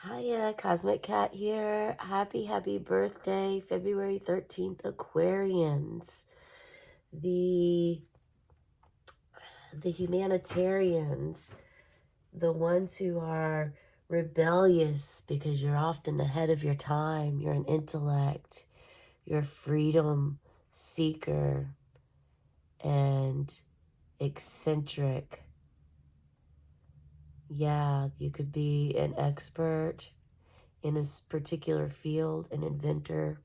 Hiya, Cosmic Cat here. Happy birthday, February 13th, Aquarians. The humanitarians, the ones who are rebellious because you're often ahead of your time. You're an intellect, you're a freedom seeker, and eccentric. Yeah, you could be an expert in a particular field, an inventor.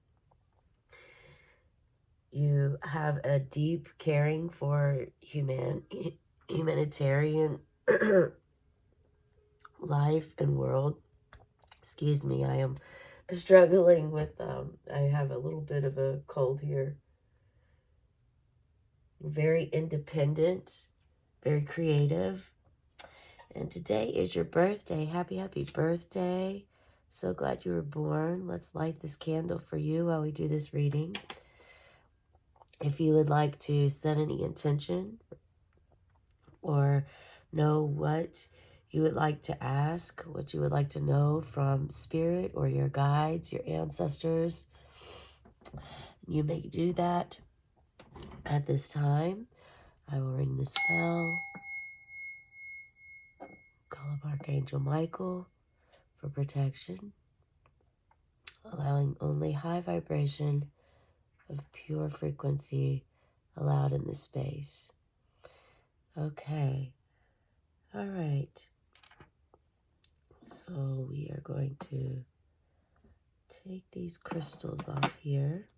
You have a deep caring for humanitarian life and world. Excuse me, I am struggling with, I have a little bit of a cold here. Very independent, very creative. And today is your birthday. Happy birthday. So glad you were born. Let's light this candle for you while we do this reading. If you would like to set any intention or know what you would like to ask, what you would like to know from spirit or your guides, your ancestors, you may do that at this time. I will ring this bell, call up Archangel Michael for protection, allowing only high vibration of pure frequency allowed in this space. Okay. All right. So we are going to take these crystals off here.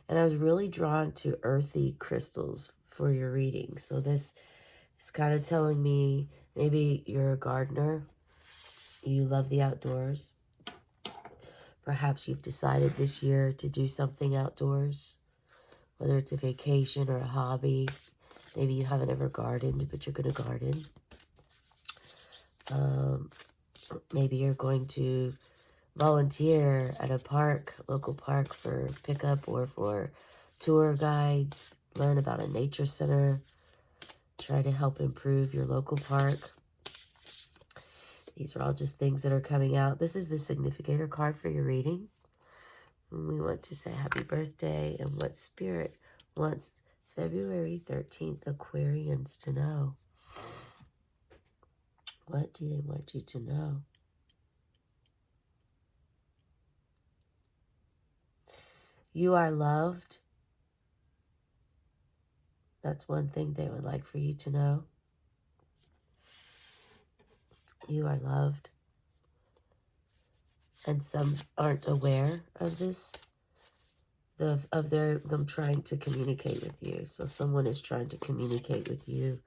And I was really drawn to earthy crystals for your reading. So this is kind of telling me maybe you're a gardener. You love the outdoors. Perhaps you've decided this year to do something outdoors, whether it's a vacation or a hobby. Maybe you haven't ever gardened, but you're going to garden. Maybe you're going to volunteer at a park, local park, for pickup or for tour guides, learn about a nature center, try to help improve your local park. These are all just things that are coming out. This is the significator card for your reading. And we want to say happy birthday and what Spirit wants February 13th Aquarians to know. What do they want you to know? You are loved. That's one thing they would like for you to know. You are loved. And some aren't aware of this, of them trying to communicate with you. So someone is trying to communicate with you.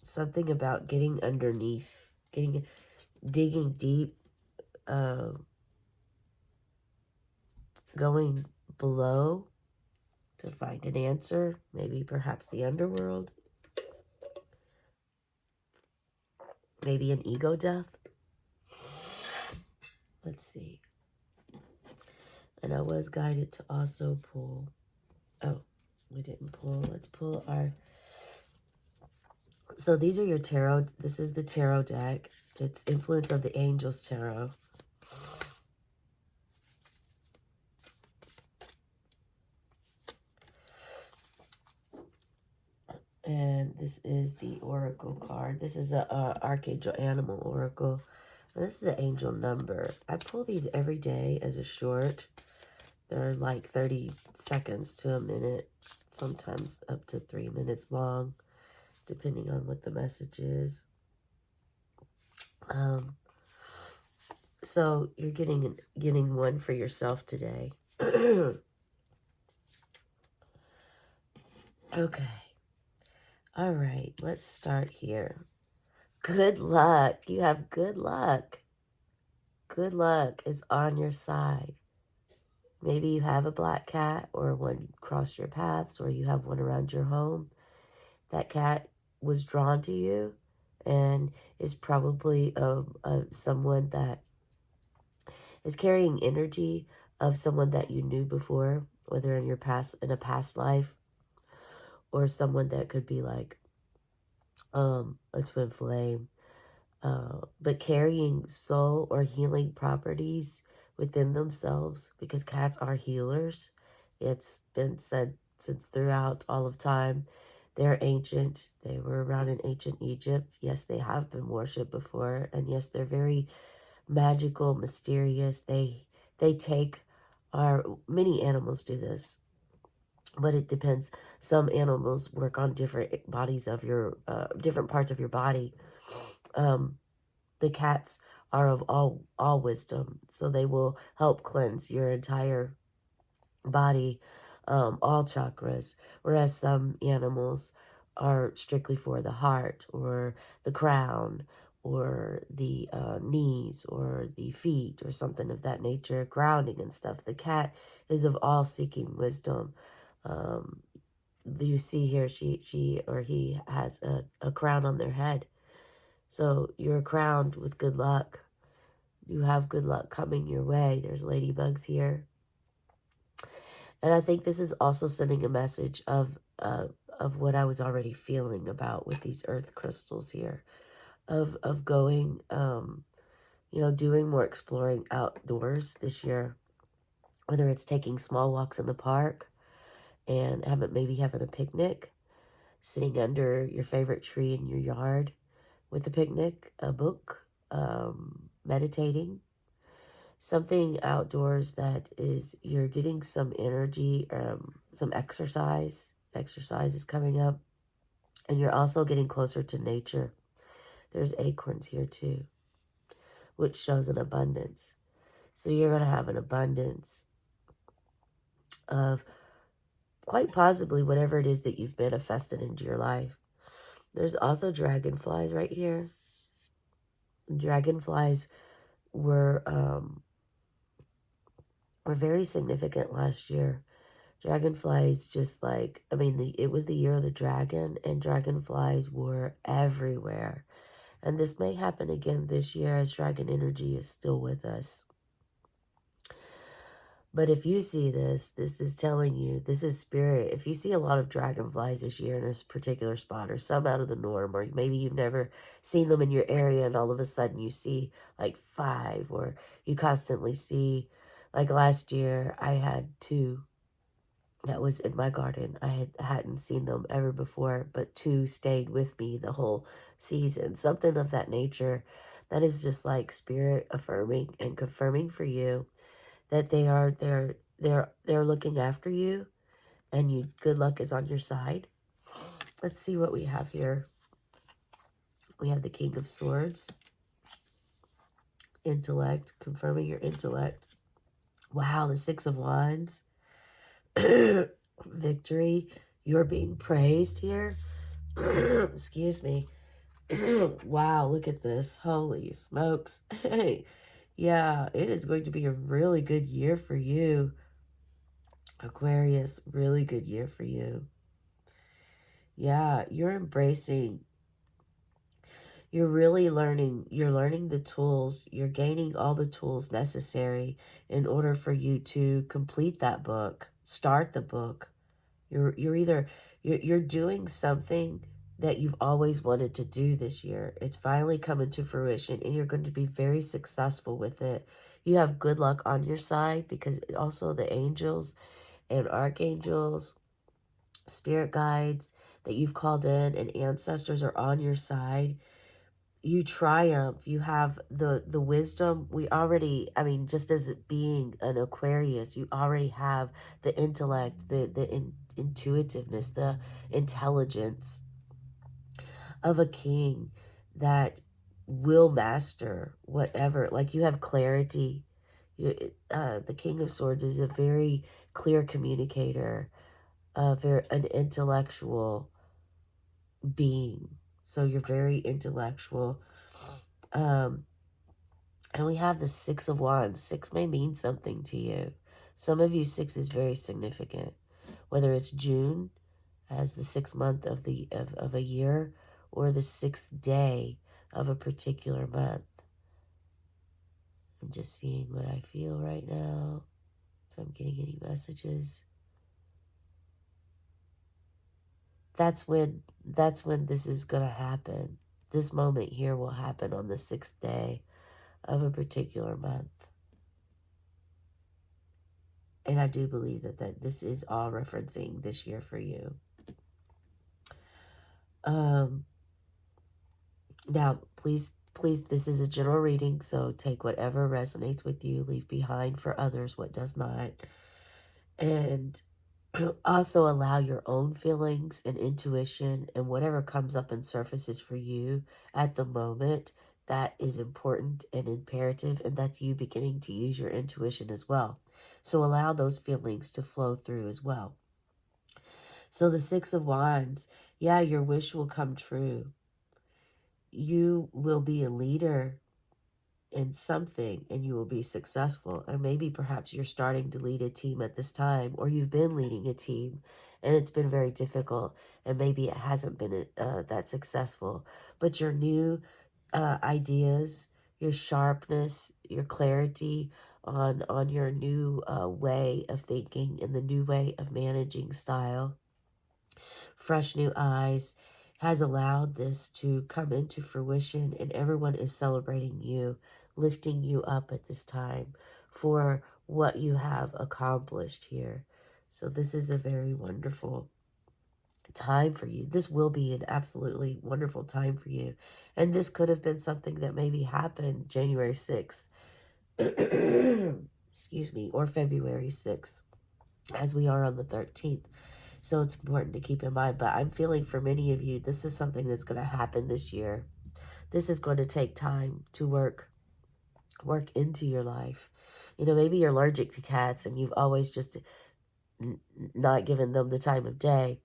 Something about getting underneath, digging deep, going below to find an answer, maybe perhaps the underworld, maybe an ego death. Let's see. And I was guided to also pull, oh, we didn't pull, let's pull our, so these are your tarot, this is the tarot deck. It's Influence of the Angels Tarot. And this is the Oracle card. This is a Archangel Animal Oracle. And this is the angel number. I pull these every day as a short. They're like 30 seconds to a minute, sometimes up to 3 minutes long, depending on what the message is. So you're getting one for yourself today. Okay. All right, let's start here. Good luck. You have good luck. Good luck is on your side. Maybe you have a black cat or one crossed your paths, or you have one around your home. That cat was drawn to you and is probably someone that is carrying energy of someone that you knew before, whether in a past life, or someone that could be like a twin flame, but carrying soul or healing properties within themselves, because cats are healers. It's been said since throughout all of time. They're ancient. They were around in ancient Egypt. Yes, they have been worshipped before, and yes, they're very magical, mysterious. They take our many animals do this, but it depends. Some animals work on different bodies of your different parts of your body. Um, the cats are of all wisdom, so they will help cleanse your entire body, all chakras, whereas some animals are strictly for the heart or the crown or the knees or the feet or something of that nature, grounding and stuff. The cat is of all seeking wisdom. Um, you see here, she or he has a crown on their head. So you're crowned with good luck. You have good luck coming your way. There's ladybugs here. And I think this is also sending a message of what I was already feeling about with these earth crystals here, of going, doing more exploring outdoors this year, whether it's taking small walks in the park and maybe having a picnic, sitting under your favorite tree in your yard with a picnic, a book, meditating, something outdoors that is you're getting some energy, some exercise. Exercise is coming up, and you're also getting closer to nature. There's acorns here too, which shows an abundance. So you're going to have an abundance of quite possibly whatever it is that you've manifested into your life. There's also dragonflies right here. Dragonflies were very significant last year. Dragonflies, just like, it was the year of the dragon, and dragonflies were everywhere. And this may happen again this year as dragon energy is still with us. But if you see this is telling you, this is spirit. If you see a lot of dragonflies this year in a particular spot, or some out of the norm, or maybe you've never seen them in your area and all of a sudden you see like 5, or you constantly see, like last year I had 2 that was in my garden. I hadn't seen them ever before, but 2 stayed with me the whole season. Something of that nature. That is just like spirit affirming and confirming for you that they're looking after you, and good luck is on your side. Let's see what we have here. We have the King of Swords, intellect, confirming your intellect. Wow, the 6 of Wands, victory. You're being praised here. Excuse me. Wow, look at this. Holy smokes. Hey, yeah, it is going to be a really good year for you, Aquarius. Really good year for you. Yeah, you're really you're learning the tools, you're gaining all the tools necessary in order for you to complete that book, start the book. You're doing something that you've always wanted to do this year. It's finally coming to fruition, and you're going to be very successful with it. You have good luck on your side, because also the angels and archangels, spirit guides that you've called in, and ancestors are on your side. You triumph. You have the wisdom. We already, just as being an Aquarius, you already have the intellect, the intuitiveness, the intelligence of a king that will master whatever. Like, you have clarity. The King of Swords is a very clear communicator, an intellectual being. So you're very intellectual. And we have the 6 of Wands. 6 may mean something to you. Some of you, 6 is very significant. Whether it's June as the 6th month of a year, or the 6th day of a particular month. I'm just seeing what I feel right now. if I'm getting any messages. That's when this is going to happen. This moment here will happen on the 6th day of a particular month. And I do believe that this is all referencing this year for you. Now, please, this is a general reading, so take whatever resonates with you, leave behind for others what does not. And also allow your own feelings and intuition and whatever comes up and surfaces for you at the moment. That is important and imperative, and that's you beginning to use your intuition as well. So allow those feelings to flow through as well. So the 6 of Wands, yeah, your wish will come true. You will be a leader in something and you will be successful. And maybe perhaps you're starting to lead a team at this time, or you've been leading a team and it's been very difficult, and maybe it hasn't been that successful. But your new ideas, your sharpness, your clarity on your new way of thinking and the new way of managing style, fresh new eyes, has allowed this to come into fruition, and everyone is celebrating you, lifting you up at this time for what you have accomplished here. So this is a very wonderful time for you. This will be an absolutely wonderful time for you. And this could have been something that maybe happened January 6th, excuse me, or February 6th, as we are on the 13th. So it's important to keep in mind. But I'm feeling for many of you, this is something that's going to happen this year. This is going to take time to work into your life. You know, maybe you're allergic to cats and you've always just not given them the time of day.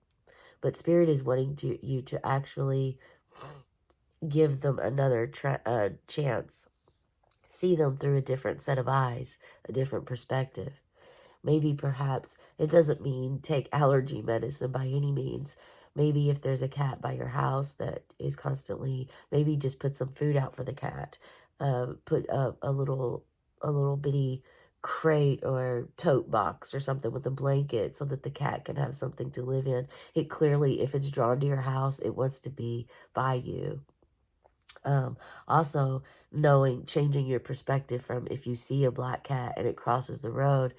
But Spirit is wanting you to actually give them another chance. See them through a different set of eyes, a different perspective. Maybe perhaps it doesn't mean take allergy medicine by any means. Maybe if there's a cat by your house that is constantly, maybe just put some food out for the cat. Put a little bitty crate or tote box or something with a blanket so that the cat can have something to live in. It clearly, if it's drawn to your house, it wants to be by you. Also changing your perspective from, if you see a black cat and it crosses the road,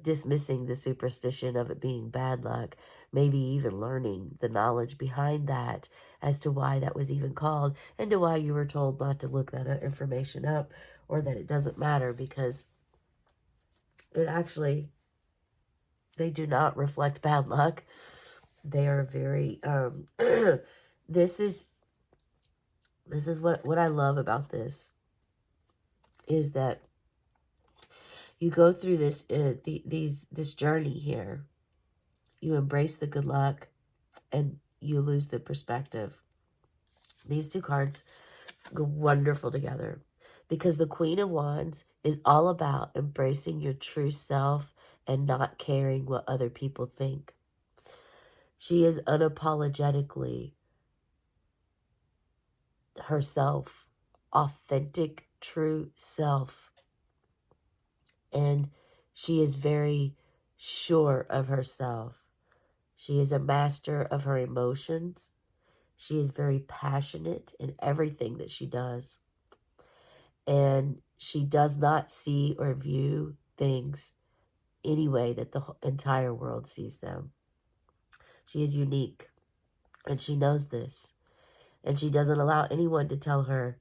dismissing the superstition of it being bad luck, maybe even learning the knowledge behind that as to why that was even called, and to why you were told not to look that information up, or that it doesn't matter, because it actually, they do not reflect bad luck. They are very, this is what I love about this, is that you go through this this journey here. You embrace the good luck and you lose the perspective. These two cards go wonderful together, because the Queen of Wands is all about embracing your true self and not caring what other people think. She is unapologetically herself, authentic, true self. And she is very sure of herself. She is a master of her emotions. She is very passionate in everything that she does. And she does not see or view things any way that the entire world sees them. She is unique, and she knows this. And she doesn't allow anyone to tell her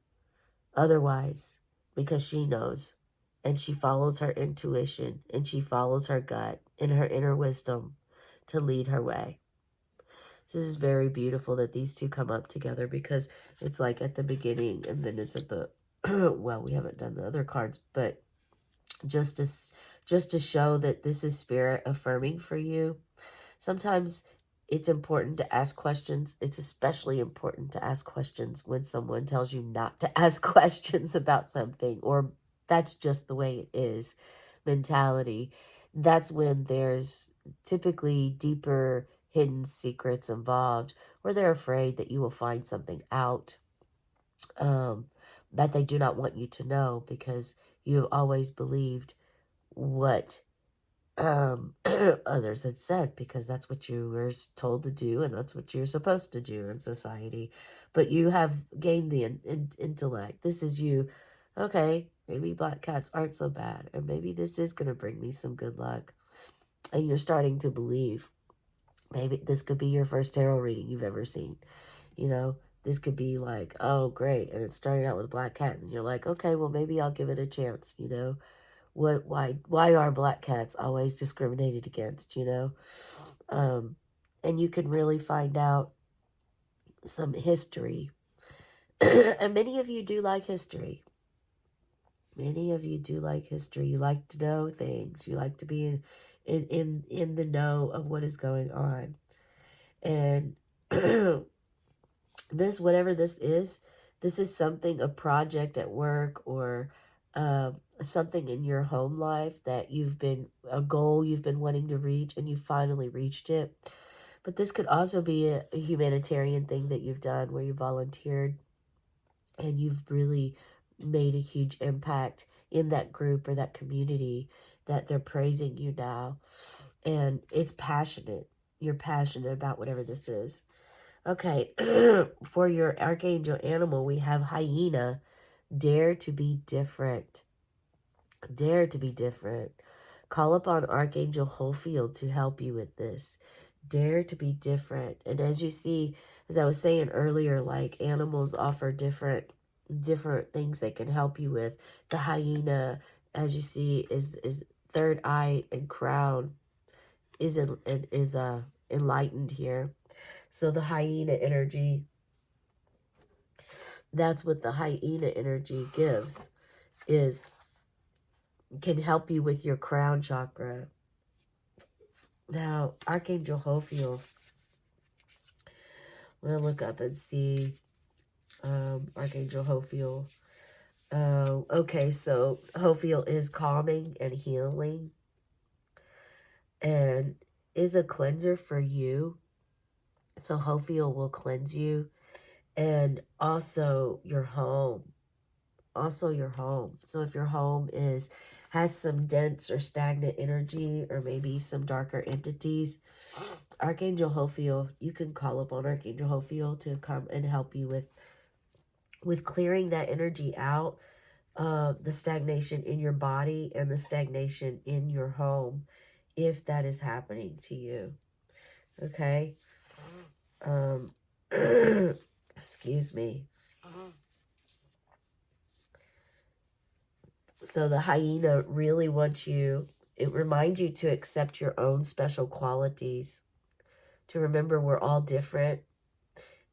otherwise, because she knows. And she follows her intuition, and she follows her gut and her inner wisdom to lead her way. So this is very beautiful that these two come up together, because it's like at the beginning and then it's at the, well, we haven't done the other cards, but just to show that this is Spirit affirming for you. Sometimes it's important to ask questions. It's especially important to ask questions when someone tells you not to ask questions about something, or that's just the way it is mentality. That's when there's typically deeper hidden secrets involved, or they're afraid that you will find something out that they do not want you to know, because you've always believed what others had said, because that's what you were told to do and that's what you're supposed to do in society. But you have gained the intellect. This is you. Okay, maybe black cats aren't so bad, and maybe this is going to bring me some good luck. And you're starting to believe. Maybe this could be your first tarot reading you've ever seen. You know, this could be like, oh, great. And it's starting out with a black cat. And you're like, okay, well, maybe I'll give it a chance, you know. Why are black cats always discriminated against, you know? And you can really find out some history. And many of you do like history. Many of you do like history. You like to know things. You like to be in the know of what is going on. And this, whatever this is something, a project at work, or something in your home life that a goal you've been wanting to reach, and you finally reached it. But this could also be a humanitarian thing that you've done, where you volunteered and you've really made a huge impact in that group or that community, that they're praising you now. And it's passionate. You're passionate about whatever this is. Okay, for your archangel animal, we have hyena. Dare to be different. Dare to be different. Call upon Archangel Hofield to help you with this. Dare to be different. And as you see, as I was saying earlier, like animals offer different things they can help you with. The hyena, as you see, is third eye and crown is enlightened here. So the hyena energy, that's what the hyena energy gives, can help you with your crown chakra. Now, Archangel Hofiel, I'm going to look up and see Archangel Hofiel. Okay, so Hofiel is calming and healing and is a cleanser for you. So Hofiel will cleanse you, and also your home. Also your home. So if your home has some dense or stagnant energy, or maybe some darker entities, Archangel Hofiel, you can call upon Archangel Hofiel to come and help you with clearing that energy out, the stagnation in your body and the stagnation in your home, if that is happening to you. Okay? Excuse me. So the hyena really wants you, it reminds you to accept your own special qualities, to remember we're all different,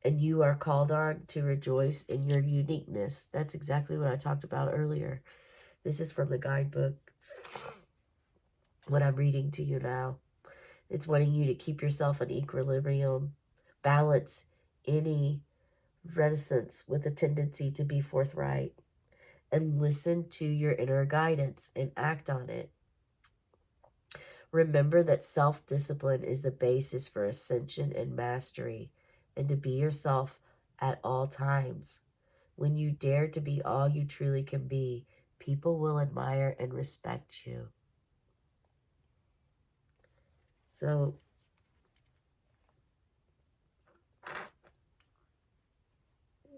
and you are called on to rejoice in your uniqueness. That's exactly what I talked about earlier. This is from the guidebook, what I'm reading to you now. It's wanting you to keep yourself in equilibrium, balance any reticence with a tendency to be forthright, and listen to your inner guidance and act on it. Remember that self-discipline is the basis for ascension and mastery, and to be yourself at all times. When you dare to be all you truly can be, people will admire and respect you. So,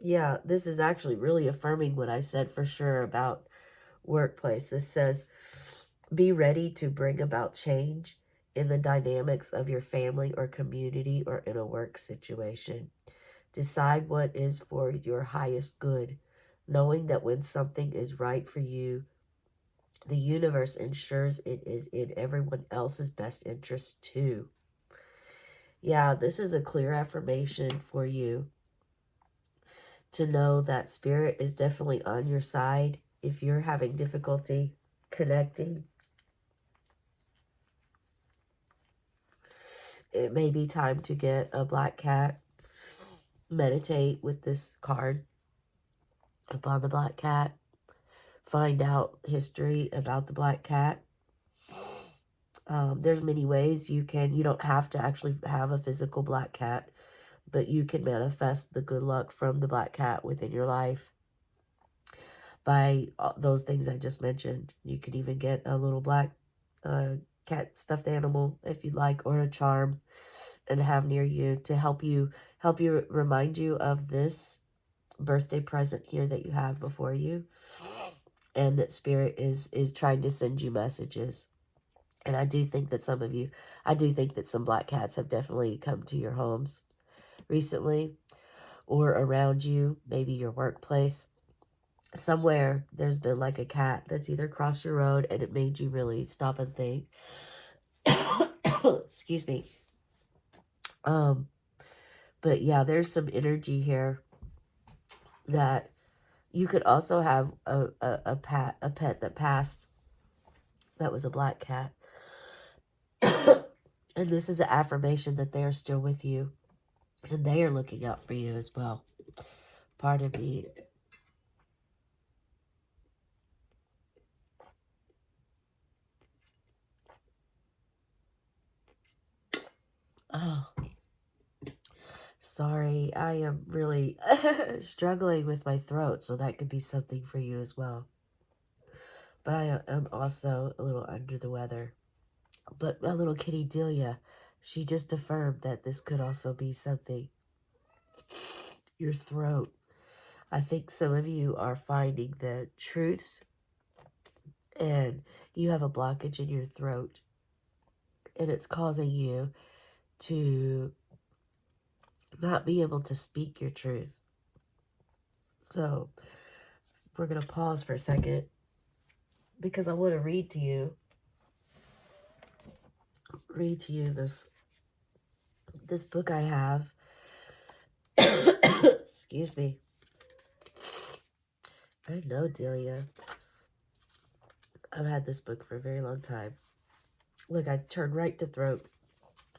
yeah, this is actually really affirming what I said for sure about workplace. This says, be ready to bring about change in the dynamics of your family or community or in a work situation. Decide what is for your highest good, knowing that when something is right for you, the universe ensures it is in everyone else's best interest too. Yeah, this is a clear affirmation for you to know that spirit is definitely on your side if you're having difficulty connecting. It may be time to get a black cat. Meditate with this card upon the black cat. Find out history about the black cat. There's many ways you don't have to actually have a physical black cat, but you can manifest the good luck from the black cat within your life by those things I just mentioned. You could even get a little black cat stuffed animal if you'd like, or a charm, and have near you to help you remind you of this birthday present here that you have before you, and that spirit is trying to send you messages. And I do think that some black cats have definitely come to your homes recently, or around you, maybe your workplace. Somewhere there's been like a cat that's either crossed your road and it made you really stop and think. Excuse me. But yeah, there's some energy here that you could also have a pet that passed that was a black cat. And this is an affirmation that they are still with you and they are looking out for you as well. Pardon me. Oh, sorry. I am really struggling with my throat, so that could be something for you as well. But I am also a little under the weather. But my little kitty Delia, she just affirmed that this could also be something. Your throat. I think some of you are finding the truths and you have a blockage in your throat. And it's causing you to not be able to speak your truth. So we're going to pause for a second because I want to read to you this book I have. Excuse me. I know, Delia. I've had this book for a very long time. Look, I turned right to throat.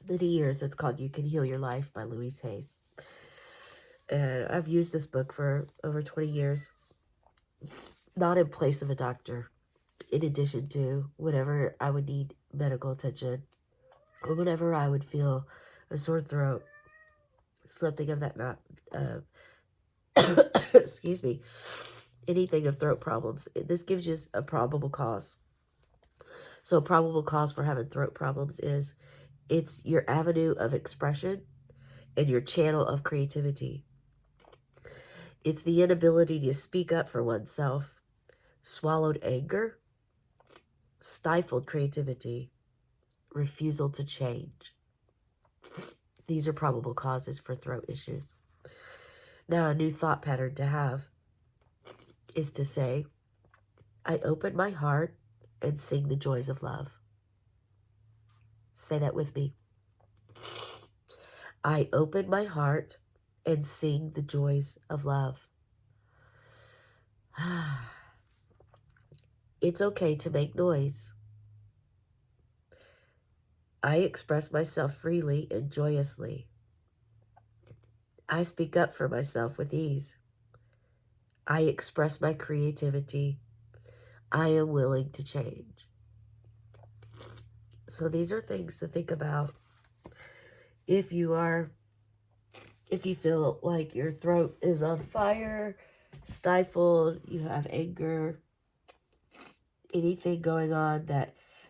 Many years. It's called You Can Heal Your Life by Louise Hayes. And I've used this book for over 20 years. Not in place of a doctor. In addition to whenever I would need medical attention. Or whenever I would feel a sore throat. Something of that excuse me. Anything of throat problems. This gives you a probable cause. So a probable cause for having throat problems is it's your avenue of expression and your channel of creativity. It's the inability to speak up for oneself, swallowed anger, stifled creativity, refusal to change. These are probable causes for throat issues. Now, a new thought pattern to have is to say, I open my heart and sing the joys of love. Say that with me. I open my heart and sing the joys of love. It's okay to make noise. I express myself freely and joyously. I speak up for myself with ease. I express my creativity. I am willing to change. So these are things to think about. If you feel like your throat is on fire, stifled, you have anger, anything going on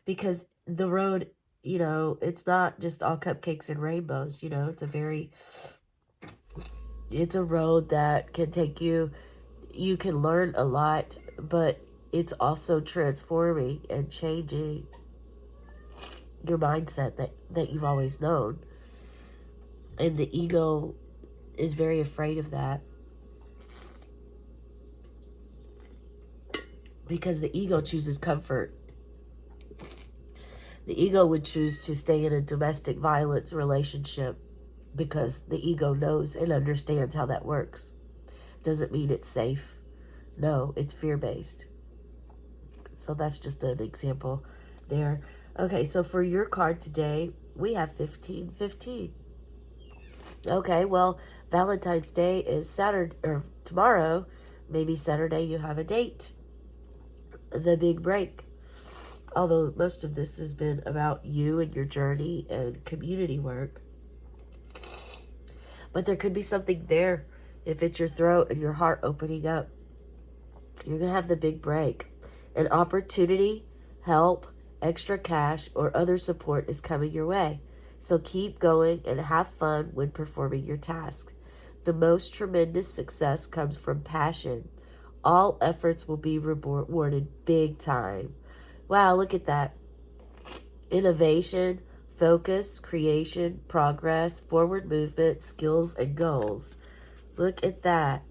because the road, it's not just all cupcakes and rainbows, it's a road that can take you can learn a lot, but it's also transforming and changing your mindset that you've always known. And the ego is very afraid of that. Because the ego chooses comfort. The ego would choose to stay in a domestic violence relationship because the ego knows and understands how that works. Doesn't mean it's safe. No, it's fear-based. So that's just an example there. Okay, so for your card today, we have 1515. Okay, well, Valentine's Day is Saturday, or tomorrow. Maybe Saturday you have a date. The big break. Although most of this has been about you and your journey and community work. But there could be something there if it's your throat and your heart opening up. You're going to have the big break. An opportunity, help, extra cash, or other support is coming your way. So keep going and have fun when performing your task. The most tremendous success comes from passion. All efforts will be rewarded big time. Wow, look at that. Innovation, focus, creation, progress, forward movement, skills, and goals. Look at that.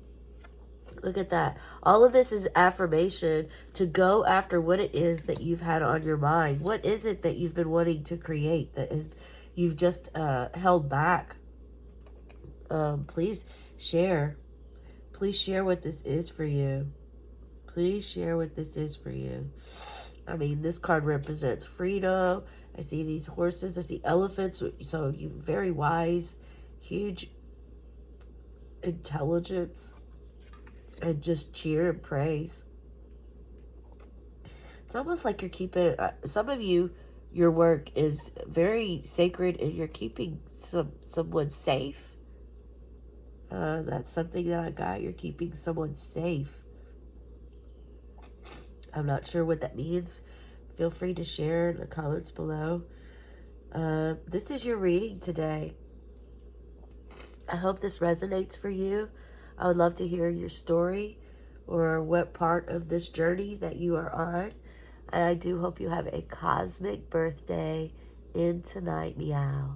Look at that. All of this is affirmation to go after what it is that you've had on your mind. What is it that you've been wanting to create that is you've just held back? Please share. Please share what this is for you. Please share what this is for you. I mean, this card represents freedom. I see these horses. I see elephants. So you very wise, huge intelligence, and just cheer and praise. It's almost like you're keeping, some of you, your work is very sacred and you're keeping someone safe. That's something that I got. You're keeping someone safe. I'm not sure what that means. Feel free to share in the comments below. This is your reading today. I hope this resonates for you. I would love to hear your story or what part of this journey that you are on. And I do hope you have a cosmic birthday in tonight. Meow.